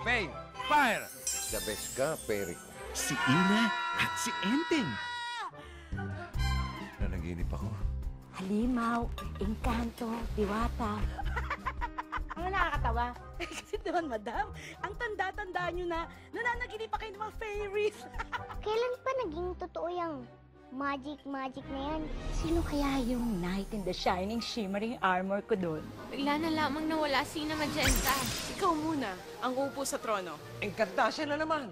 Faye, fire! The best ka, Perico. Si Ina at si Enteng. Nanaginip ako. Halimaw, engkanto, diwata. Ang nakakatawa. Kasi naman, madam, ang tanda-tanda nyo na nananaginip pa kayo ng mga fairies. Kailan pa naging totoo yung magic na yan? Sino kaya yung knight in the shining, shimmering armor ko doon? Bigla na lamang nawala si Ina Magenta. Ikaw muna ang uupo sa trono. Engkantasya na naman.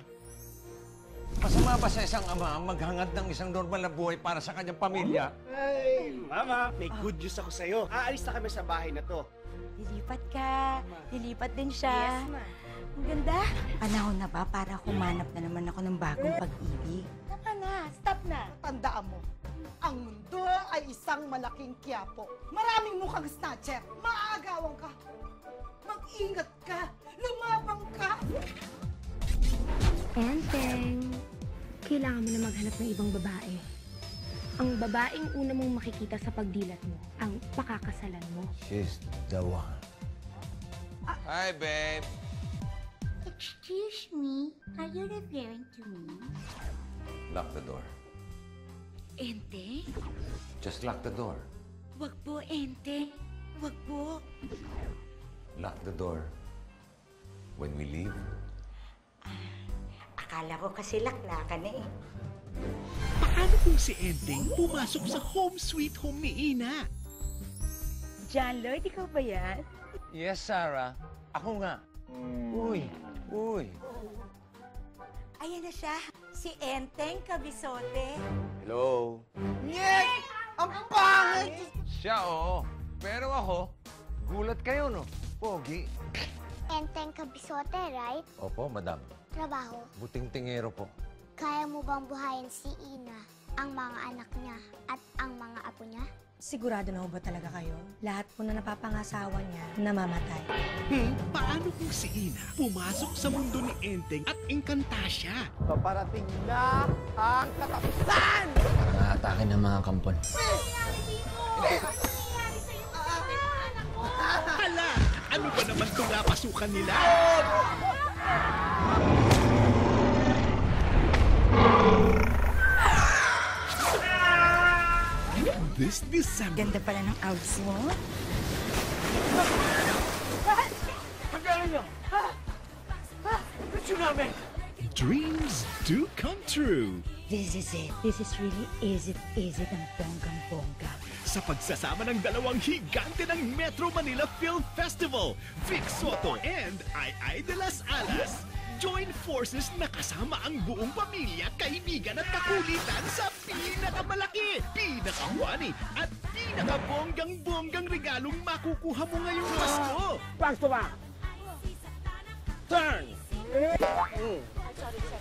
Masama ba sa isang ama maghangad ng isang normal na buhay para sa kanyang pamilya? Ay, Mama, may good news ako sa'yo. Aalis na kami sa bahay na to. Lilipat ka. Lilipat din siya. Yes, ma. Ang ganda. Panahon na ba para humanap na naman ako ng bagong pag-ibig? Tama na, stop na. Tandaan mo, ang mundo ay isang malaking kiyapo. Maraming mukhang snatcher. Maaagawan ka. Mag-ingat ka. Lumabang ka. Enteng, kailangan mo na maghanap ng ibang babae. Ang babaeng una mong makikita sa pagdilat mo, ang pakakasalan mo. She's the one. Hi, babe. Excuse me, are you referring to me? Lock the door. Ente? Just lock the door. Wag po, Ente. Wag po. Lock the door. When we leave, Akala ko kasi laklakan na eh. Paano kung si Enteng pumasok sa home sweet home ni Ina? John Lloyd, ikaw ba yan? yes, Sarah. Ako nga. Uy, uy. Ayan na siya. Si Enteng Kabisote. Hello. Nyek! Ang pangit! Siya, oo. Pero ako, gulat kayo, no? Pogi. Enteng Kabisote, right? Opo, madam. Trabaho. Buting tingero po. Kaya mo bang buhayin si Ina, ang mga anak niya, at ang mga apo niya? Sigurado na ba talaga kayo? Lahat po na napapangasawa niya, namamatay. Paano kung si Ina pumasok sa mundo ni Enteng at Encantasia? Paparating na ang katapusan! Nakatake ng mga kampon. Hala! Ano ba naman itong napasukan nila? This December, Ganda pala ng outfit mo. dreams do come true. This is it. This is really is it ang bonggang-bongga. Sa pagsasama ng dalawang higante ng Metro Manila Film Festival, Vic Soto and Ay de las Alas. Join forces na kasama ang buong pamilya, kaibigan at kakulitan sa pinakamalaki, pinakawani at pinakabonggang-bonggang regalong makukuha mo ngayong Pasko. Back to back! Turn!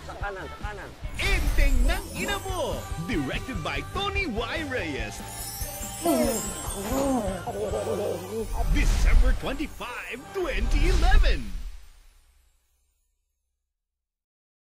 Sa kanan. Enteng ng Ina Mo! Directed by Tony Y. Reyes. December 25, 2011.